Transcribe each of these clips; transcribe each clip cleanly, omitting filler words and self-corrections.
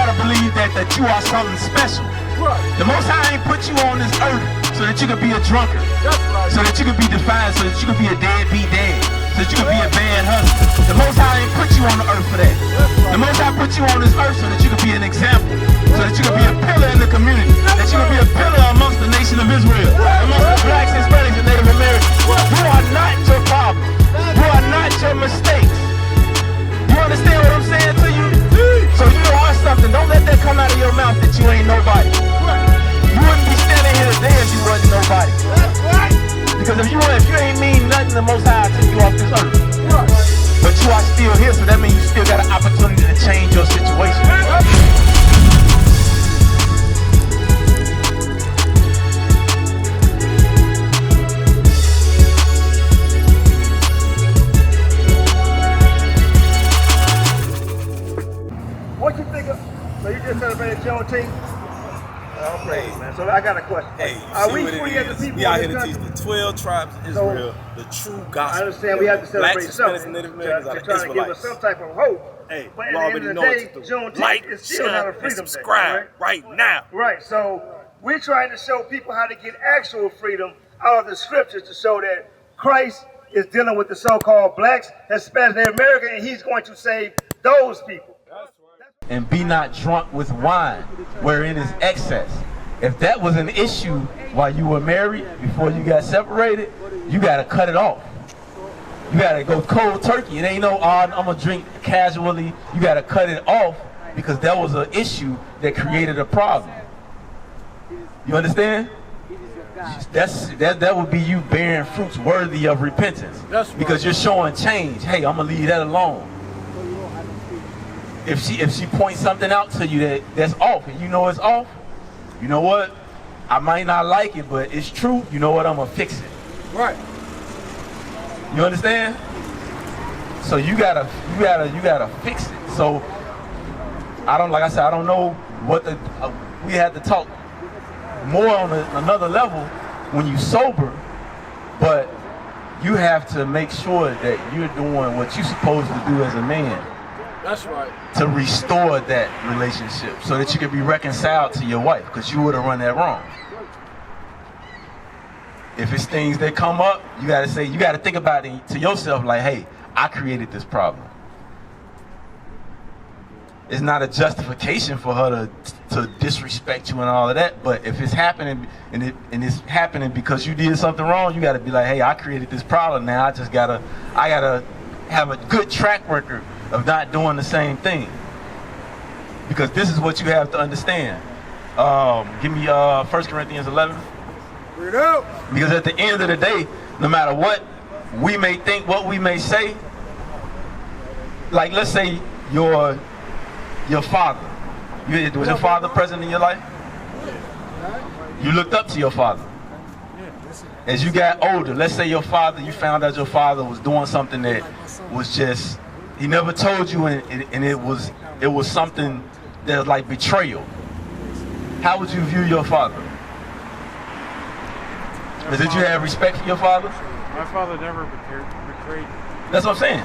gotta believe that you are something special. The Most High ain't put you on this earth so that you could be a drunkard, so that you could be defiant, so that you could be a deadbeat dad, so that you could be a bad husband. The Most High ain't put you on the earth for that. The Most High put you on this earth so that you could be an example, so that you could be a pillar in the community, that you could be a pillar amongst the nation of Israel, amongst the blacks, Hispanics, and Native Americans. You are not your problem. You are not your mistakes. You understand what I'm saying to you? So you are something. Don't let that come out of your mouth that you ain't nobody. You wouldn't be standing here today if you wasn't nobody. Because if you ain't mean nothing, the Most High took you off this earth. But you are still here, so that means you still got an opportunity to change your situation. What you think of? So you just celebrated Juneteenth? Oh, praise, man. So I got a question. Hey, are we free as the people? We out here to teach the 12 tribes of Israel the true gospel. I understand we have to celebrate something. Native Americans are to try to give us some type of hope. Hey, but you already know what to do. Juneteenth is still not a freedom day. Subscribe right now. Right. So we're trying to show people how to get actual freedom out of the scriptures to show that Christ is dealing with the so-called blacks, Hispanics, Native American, and he's going to save those people. And be not drunk with wine, wherein is excess. If that was an issue while you were married, before you got separated, you gotta cut it off. You gotta go cold turkey. It ain't no, I'm gonna drink casually. You gotta cut it off because that was an issue that created a problem. You understand? That would be you bearing fruits worthy of repentance. Because you're showing change. Hey, I'm gonna leave that alone. If she points something out to you that's off, and you know it's off, you know what? I might not like it, but it's true. You know what? I'm gonna fix it. Right. You understand? So you gotta fix it. So I don't know what we had to talk more on another level when you sober, but you have to make sure that you're doing what you're supposed to do as a man. That's right. To restore that relationship so that you can be reconciled to your wife, because you would have run that wrong. If it's things that come up, you gotta think about it to yourself like, hey, I created this problem. It's not a justification for her to disrespect you and all of that, but if it's happening and it's happening because you did something wrong, you gotta be like, hey, I created this problem. Now I gotta have a good track record of not doing the same thing. Because this is what you have to understand. Give me 1 Corinthians 11. Read out. Because at the end of the day, no matter what we may think, what we may say, like let's say your father. Was your father present in your life? You looked up to your father. As you got older, let's say you found out your father was doing something that was just, he never told you, and it was something that was like betrayal. How would you view your father? Did you have respect for your father? My father never betrayed me. That's what I'm saying.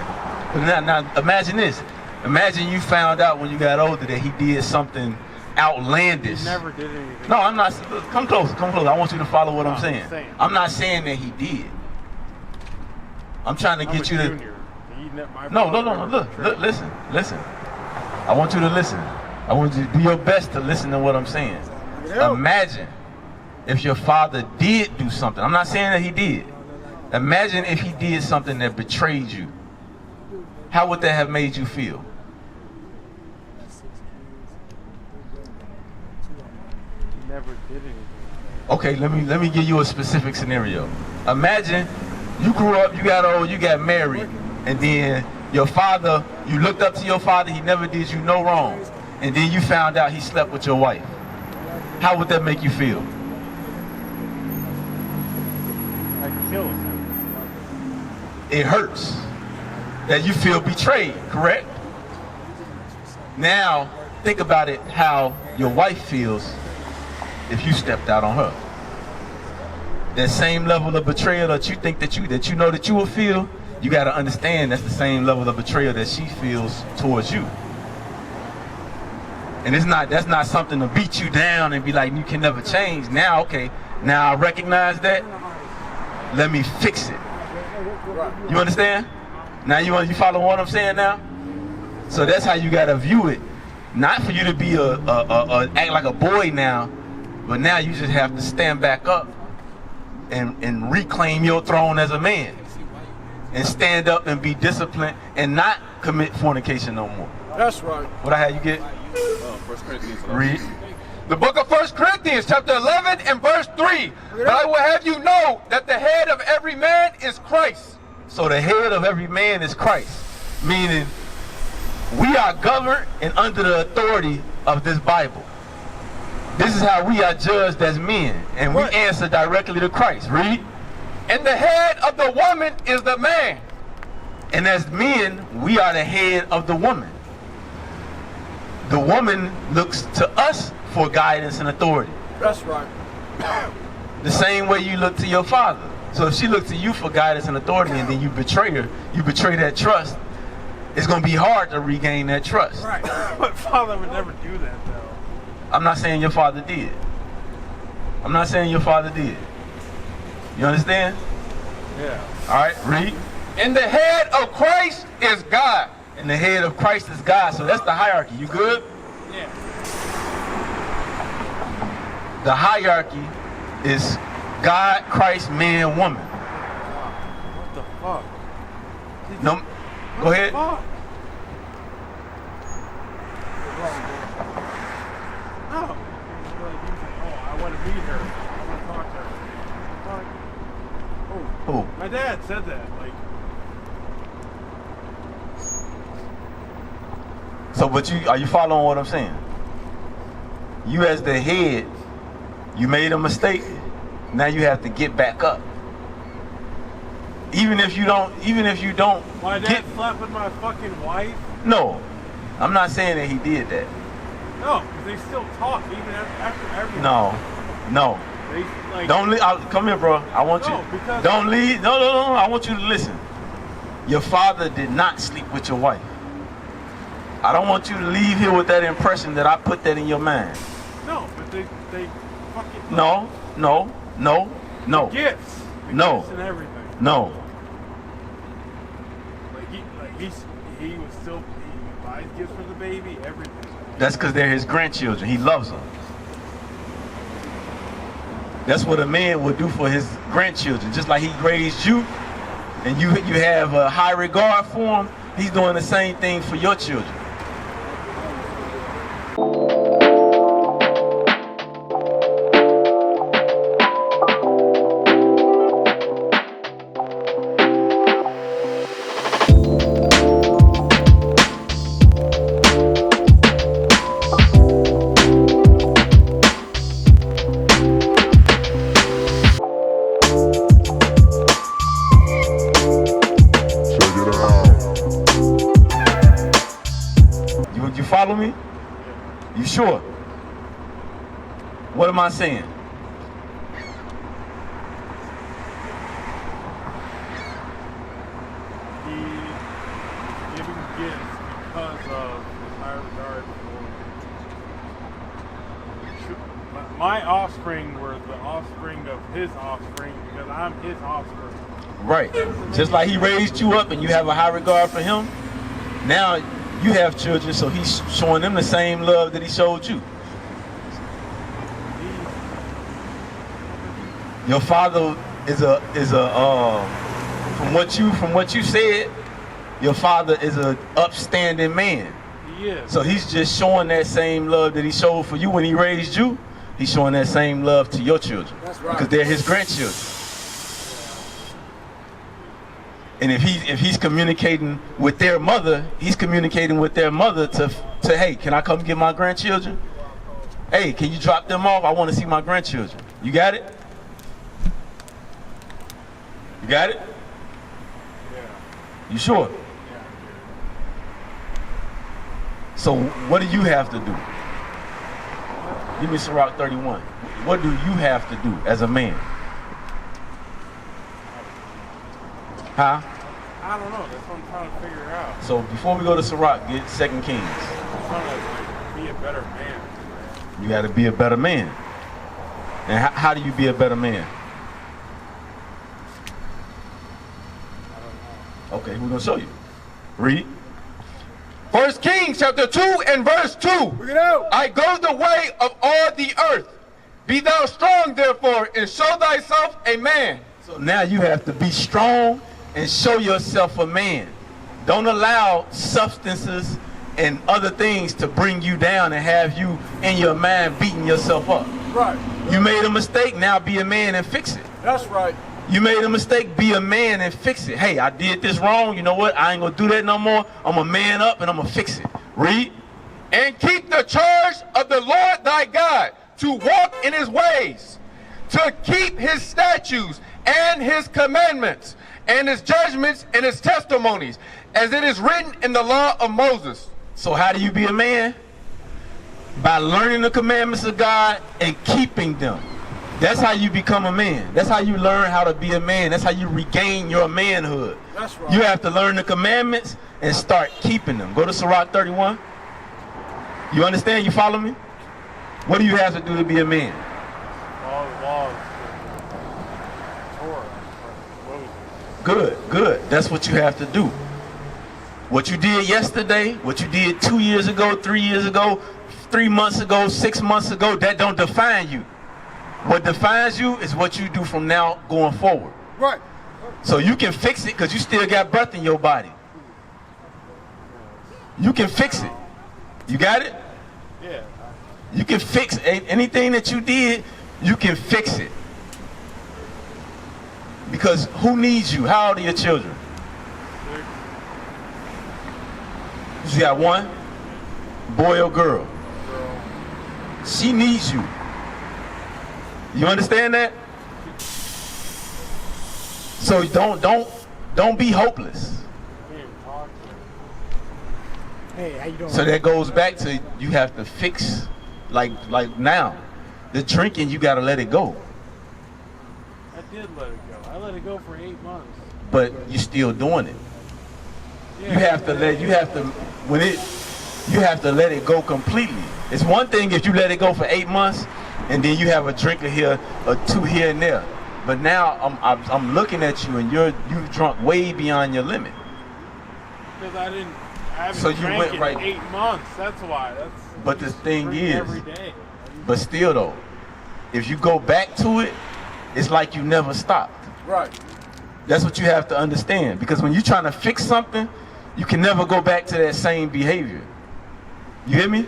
Now imagine this. Imagine you found out when you got older that he did something outlandish. He never did anything. No, I'm not. Come close. I want you to follow what I'm saying. I'm not saying that he did. I'm trying to get you to. No. Look, listen. I want you to listen. I want you to do your best to listen to what I'm saying. Imagine if your father did do something. I'm not saying that he did. Imagine if he did something that betrayed you. How would that have made you feel? He never did anything. Okay, let me give you a specific scenario. Imagine you grew up, you got old, you got married, and then your father, you looked up to your father, he never did you no wrong, and then you found out he slept with your wife. How would that make you feel? I'd kill him. It hurts that you feel betrayed, correct? Now, think about it, how your wife feels if you stepped out on her. That same level of betrayal that you think that you know that you will feel, you got to understand that's the same level of betrayal that she feels towards you. And that's not something to beat you down and be like, you can never change. Now, okay, now I recognize that. Let me fix it. You understand? Now you follow what I'm saying now? So that's how you gotta view it. Not for you to be act like a boy now, but now you just have to stand back up and reclaim your throne as a man. And stand up and be disciplined and not commit fornication no more. That's right. What I had you get? 1 Corinthians. Read. The book of 1 Corinthians, chapter 11 and verse 3. But I will have you know that the head of every man is Christ. So the head of every man is Christ. Meaning, we are governed and under the authority of this Bible. This is how we are judged as men. And we answer directly to Christ. Read. And the head of the woman is the man. And as men, we are the head of the woman. The woman looks to us for guidance and authority. That's right. The same way you look to your father. So if she looks to you for guidance and authority and then you betray her, you betray that trust, it's going to be hard to regain that trust. Right. But father would never do that, though. I'm not saying your father did. I'm not saying your father did. You understand? Yeah. All right, read. And the head of Christ is God. And the head of Christ is God. So that's the hierarchy. You good? Yeah. The hierarchy is God, Christ, man, woman. What the fuck? No, go ahead. Fuck? No. Oh, I want to meet her. I want to talk to her. Oh, Who? my dad said that. Like, So, but are you following what I'm saying? You as the head, you made a mistake. Now you have to get back up. Even if you don't my dad slept with my fucking wife? No, I'm not saying that he did that. No, because they still talk even after everything. No. They, like, Don't leave. Come here, bro. I want No, you. because- Don't leave. No. I want you to listen. Your father did not sleep with your wife. I don't want you to leave here with that impression that I put that in your mind. No, but they fucking... No. Gifts. The No. Gifts and everything. No. He was still, he buys gifts for the baby, everything. That's because they're his grandchildren. He loves them. That's what a man would do for his grandchildren. Just like he raised you and you have a high regard for him, he's doing the same thing for your children. You follow me? You sure? What am I saying? He giving gifts because of his high regard for my offspring were the offspring of his offspring because I'm his offspring. Right. Just like he raised you up and you have a high regard for him, now you have children, so he's showing them the same love that he showed you. Your father is a from what you said, your father is a upstanding man. He is. So he's just showing that same love that he showed for you when he raised you. He's showing that same love to your children. That's right. Because they're his grandchildren. And if he's communicating with their mother, he's communicating with their mother to hey, can I come get my grandchildren? Hey, can you drop them off? I want to see my grandchildren. You got it? You got it? Yeah. You sure? Yeah. So what do you have to do? Give me Sirach 31. What do you have to do as a man? Huh? I don't know. That's what I'm trying to figure out. So before we go to Sirach, get 2 Kings. I'm trying to be a better man. You got to be a better man. And how do you be a better man? Okay, we're going to show you. Read. 1 Kings chapter 2 and verse 2. I go the way of all the earth. Be thou strong, therefore, and show thyself a man. So now you have to be strong and show yourself a man. Don't allow substances and other things to bring you down and have you in your mind beating yourself up. Right. You made a mistake, now be a man and fix it. That's right. You made a mistake, be a man and fix it. Hey, I did this wrong, you know what? I ain't gonna do that no more. I'm a man up and I'm gonna fix it. Read. And keep the charge of the Lord thy God, to walk in his ways, to keep his statutes and his commandments, and his judgments and his testimonies, as it is written in the law of Moses. So how do you be a man? By learning the commandments of God and keeping them. That's how you become a man. That's how you learn how to be a man. That's how you regain your manhood. That's right. You have to learn the commandments and start keeping them. Go to Sirach 31. You understand? You follow me? What do you have to do to be a man? All the laws. Torah. Moses. Good, good. That's what you have to do. What you did yesterday, what you did 2 years ago, 3 years ago, 3 months ago, 6 months ago, that don't define you. What defines you is what you do from now going forward. Right. So you can fix it because you still got breath in your body. You can fix it. You got it? Yeah. You can fix anything that you did, you can fix it. Because who needs you? How old are your children? You got one? Boy or girl? She needs you. You understand that? So don't be hopeless. Hey, how you doing? So that goes back to you have to fix like now. The drinking, you gotta let it go. I did let it go. I let it go for 8 months. But you still doing it. Yeah, You have to let it go completely. It's one thing if you let it go for 8 months and then you have a drinker here or two here and there. But now I'm looking at you and you've drunk way beyond your limit. Because I haven't So you drank went in right- 8 months. That's why. But the thing drink is, every day. but still though, if you go back to it, it's like you never stopped. Right. That's what you have to understand. Because when you're trying to fix something, you can never go back to that same behavior. You hear me?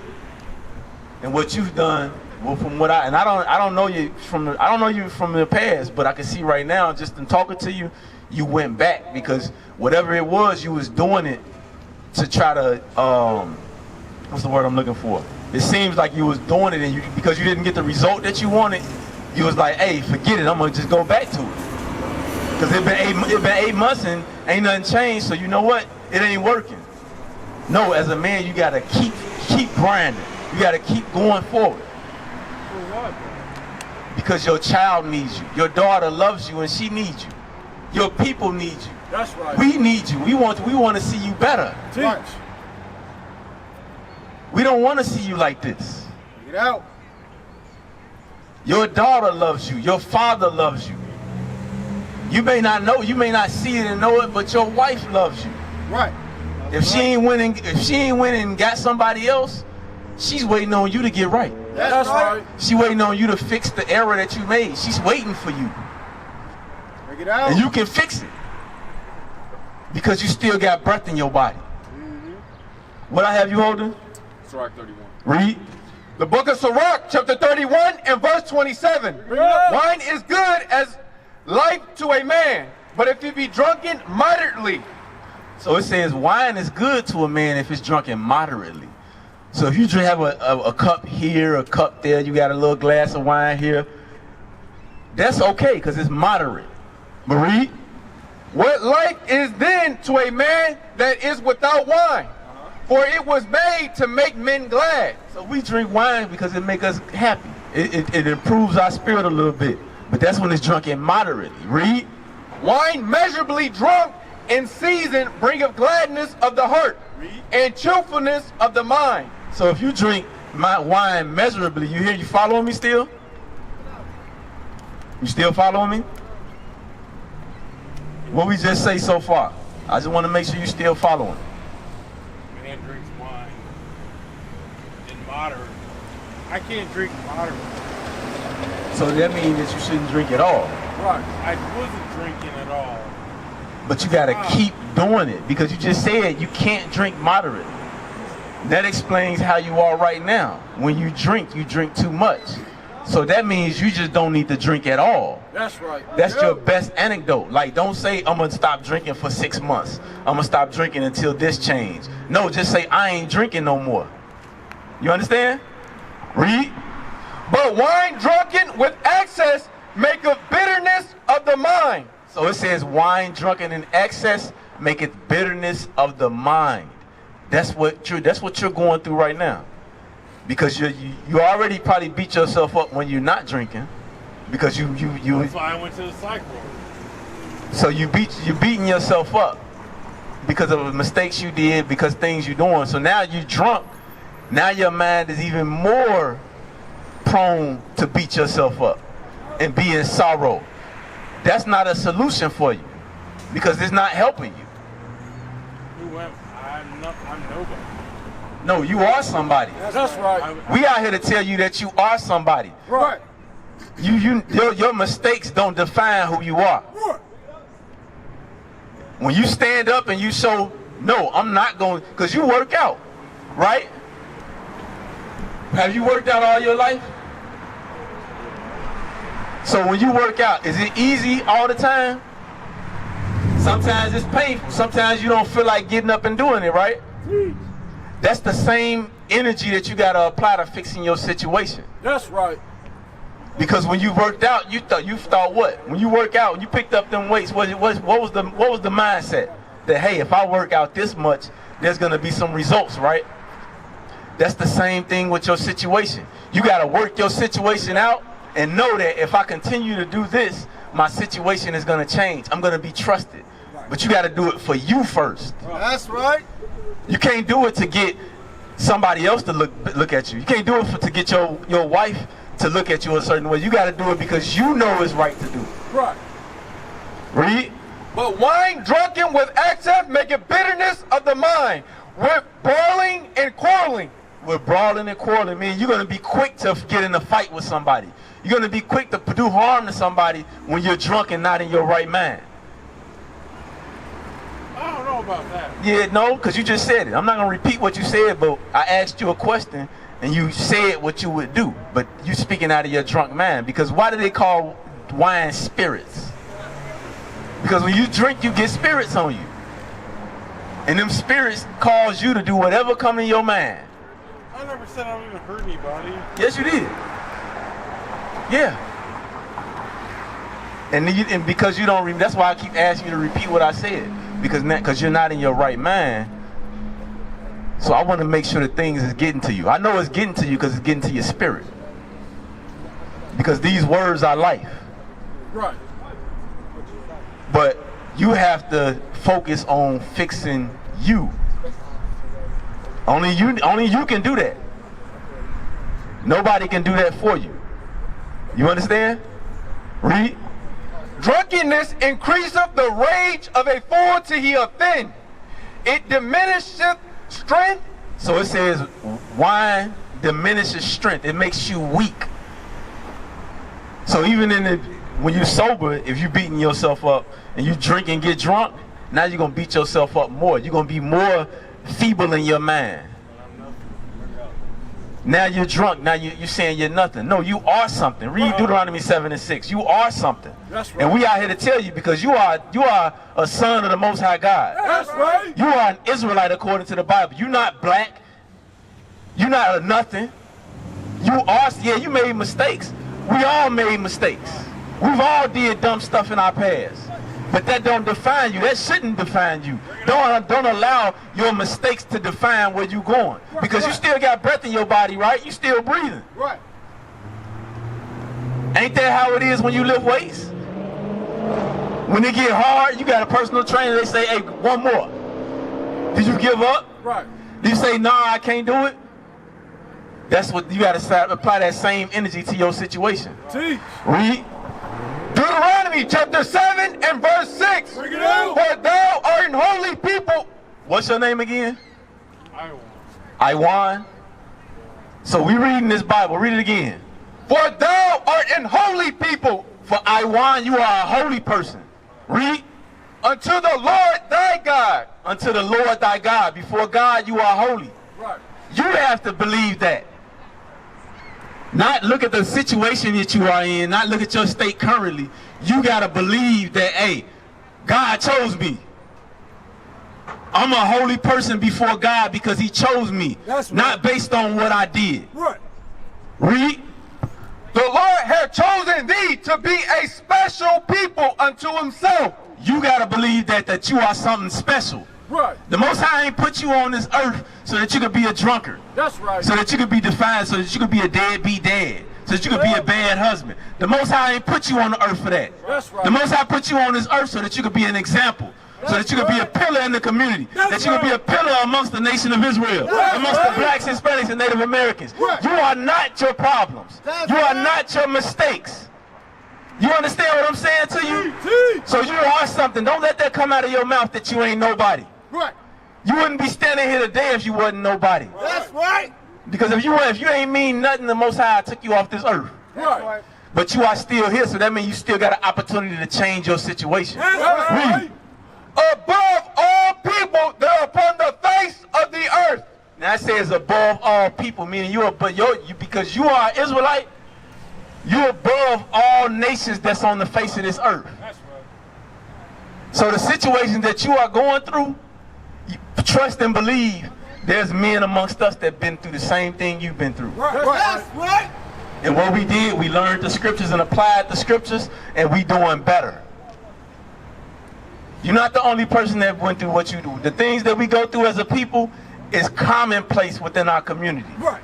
And what you've done, well, from what I don't know you from the past, but I can see right now, just in talking to you, you went back because whatever it was, you was doing it to try to what's the word I'm looking for? It seems like you was doing it and because you didn't get the result that you wanted, you was like, hey, forget it, I'm gonna just go back to it. Because it been 8 months and ain't nothing changed, so you know what? It ain't working. No, as a man, you gotta keep grinding. You gotta keep going forward. For what? Because your child needs you. Your daughter loves you and she needs you. Your people need you. That's right. We need you. We want to see you better. Teach. We don't want to see you like this. Get out. Your daughter loves you. Your father loves you. You may not know, you may not see it and know it, but your wife loves you. Right. If she ain't winning and got somebody else, she's waiting on you to get right. That's right. She's waiting on you to fix the error that you made. She's waiting for you. Break it out. And you can fix it. Because you still got breath in your body. What I have you holding? Sirach 31. Read. The book of Sirach, chapter 31 and verse 27. Wine is good as life to a man, but if it be drunken moderately. So it says wine is good to a man if it's drunken moderately. So if you have a cup here, a cup there, you got a little glass of wine here, that's okay because it's moderate. But read. What life is then to a man that is without wine? For it was made to make men glad. So we drink wine because it makes us happy. It improves our spirit a little bit. But that's when it's drunken moderately. Read. Wine measurably drunk in season bringeth gladness of the heart and cheerfulness of the mind. So if you drink my wine measurably. You hear? You following me still? You still following me? What we just say so far? I just want to make sure you still following. Man drinks wine in moderate. I can't drink moderate. So that means that you shouldn't drink at all. Right. I wasn't drinking at all. But you gotta keep doing it because you just said you can't drink moderate. That explains how you are right now. When you drink too much. So that means you just don't need to drink at all. That's right. That's your best anecdote. Like, don't say, I'm going to stop drinking for 6 months. I'm going to stop drinking until this change. No, just say, I ain't drinking no more. You understand? Read. But wine drunken with excess maketh bitterness of the mind. So it says, wine drunken in excess maketh bitterness of the mind. That's what you're going through right now. Because you already probably beat yourself up when you're not drinking, because you. That's why I went to the psych ward. So you're beating yourself up because of the mistakes you did, because things you're doing. So now you're drunk. Now your mind is even more prone to beat yourself up and be in sorrow. That's not a solution for you, because it's not helping you. I'm nobody. No, you are somebody. That's right. We out here to tell you that you are somebody. Right. Your mistakes don't define who you are. Right. When you stand up and you show, no, I'm not going, because you work out, right? Have you worked out all your life? So when you work out, is it easy all the time? Sometimes it's painful. Sometimes you don't feel like getting up and doing it, right? That's the same energy that you got to apply to fixing your situation. That's right. Because when you worked out, you thought what? When you work out, when you picked up them weights, what was the mindset? That, hey, if I work out this much, there's going to be some results, right? That's the same thing with your situation. You got to work your situation out and know that if I continue to do this, my situation is going to change. I'm going to be trusted. But you got to do it for you first. That's right. You can't do it to get somebody else to look at you. You can't do it to get your wife to look at you a certain way. You got to do it because you know it's right to do. Right. Read. But wine drunken with excess maketh bitterness of the mind, with brawling and quarreling. With brawling and quarreling, mean you're going to be quick to get in a fight with somebody. You're going to be quick to do harm to somebody when you're drunk and not in your right mind. I don't know about that. Yeah, no, because you just said it. I'm not going to repeat what you said, but I asked you a question and you said what you would do. But you speaking out of your drunk mind. Because why do they call wine spirits? Because when you drink, you get spirits on you. And them spirits cause you to do whatever come in your mind. I never said I even hurt anybody. Yes, you did. Yeah. And because you don't, that's why I keep asking you to repeat what I said. Because you're not in your right mind. So I want to make sure that things is getting to you. I know it's getting to you because it's getting to your spirit. Because these words are life. Right. But you have to focus on fixing you. Only you can do that. Nobody can do that for you. You understand? Read. Drunkenness increaseth the rage of a fool till he offend. It diminisheth strength. So it says wine diminishes strength. It makes you weak. So even when you're sober, if you're beating yourself up and you drink and get drunk, now you're going to beat yourself up more. You're going to be more feeble in your mind. Now you're drunk. Now you're saying you're nothing. No, you are something. Read Deuteronomy 7:6. You are something. That's right. And we out here to tell you because you are a son of the Most High God. That's right. You are an Israelite according to the Bible. You're not black. You're not a nothing. You are. Yeah, you made mistakes. We all made mistakes. We've all did dumb stuff in our past. But that don't define you. That shouldn't define you. Don't allow your mistakes to define where you're going. Because you still got breath in your body, right? You still breathing. Right. Ain't that how it is when you lift weights? When it get hard, you got a personal trainer, they say, hey, one more. Did you give up? Right. Did you say, nah, I can't do it? That's what you got to apply that same energy to your situation. Teach. Read. Deuteronomy chapter 7 and verse 6. Bring it out. For thou art an holy people. What's your name again? Iwan. So we reading this Bible. Read it again. For thou art an holy people. For Iwan, you are a holy person. Read. Unto the Lord thy God. Unto the Lord thy God. Before God, you are holy. Right. You have to believe that. Not look at the situation that you are in, not look at your state currently. You got to believe that, hey, God chose me. I'm a holy person before God because he chose me. That's right. Not based on what I did. Right. Read. The Lord hath chosen thee to be a special people unto himself. You got to believe that you are something special. Right. The Most High ain't put you on this earth so that you could be a drunkard. That's right. So that you could be defined, so that you could be a deadbeat dad, so that you could be a bad husband. The Most High ain't put you on the earth for that. That's right. The Most High put you on this earth so that you could be an example, so that you could be a pillar in the community, that you could be a pillar amongst the nation of Israel, amongst the blacks, Hispanics, and Native Americans. You are not your problems. You are not your mistakes. You understand what I'm saying to you? So you are something. Don't let that come out of your mouth that you ain't nobody. Right. You wouldn't be standing here today if you wasn't nobody. That's right. Because if you ain't mean nothing, the Most High took you off this earth. Right. But you are still here, so that means you still got an opportunity to change your situation. That's right. Read. Above all people that are upon the face of the earth. Now it says above all people, meaning because you are an Israelite, you're above all nations that's on the face of this earth. That's right. So the situation that you are going through, trust and believe there's men amongst us that have been through the same thing you've been through. Right. That's right. And what we did, we learned the scriptures and applied the scriptures, and we doing better. You're not the only person that went through what you do. The things that we go through as a people is commonplace within our community. Right.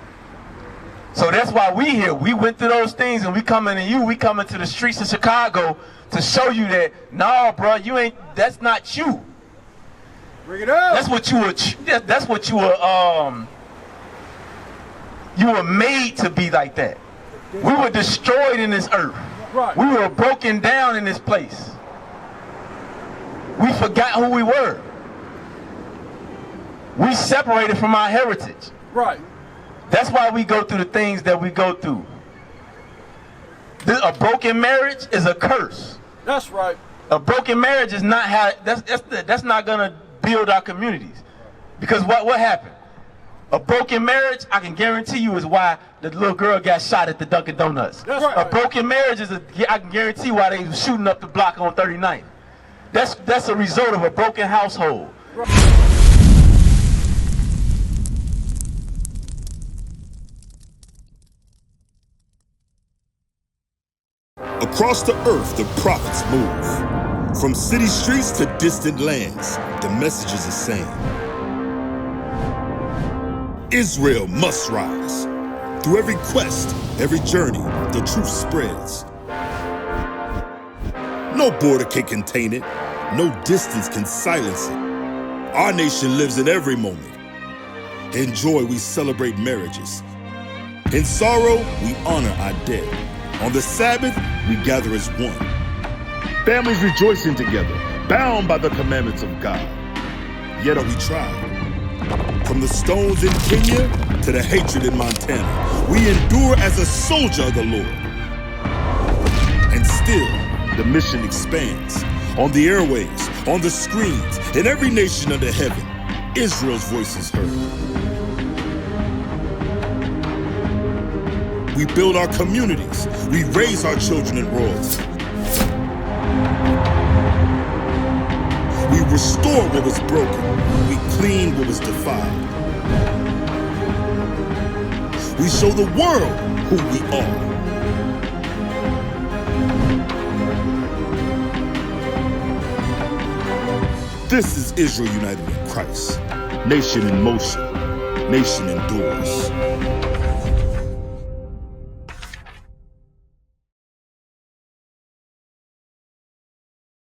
So that's why we here. We went through those things, and we coming to you. We coming to the streets of Chicago to show you that, no, bro, you ain't. That's not you. Bring it up. That's what you were. That's what you were. You were made to be like that. We were destroyed in this earth. Right. We were broken down in this place. We forgot who we were. We separated from our heritage. Right. That's why we go through the things that we go through. A broken marriage is a curse. That's right. A broken marriage is not how. That's not gonna build our communities. Because what happened? A broken marriage, I can guarantee you, is why the little girl got shot at the Dunkin' Donuts. That's right. A broken marriage I can guarantee why they was shooting up the block on 39th. That's a result of a broken household. Across the earth, the prophets move. From city streets to distant lands, the message is the same. Israel must rise. Through every quest, every journey, the truth spreads. No border can contain it. No distance can silence it. Our nation lives in every moment. In joy, we celebrate marriages. In sorrow, we honor our dead. On the Sabbath, we gather as one. Families rejoicing together, bound by the commandments of God. Yet are we tried. From the stones in Kenya to the hatred in Montana, we endure as a soldier of the Lord. And still, the mission expands. On the airwaves, on the screens, in every nation under heaven, Israel's voice is heard. We build our communities. We raise our children in royalty. We restore what was broken. We clean what was defiled. We show the world who we are. This is Israel united in Christ. Nation in motion. Nation endures.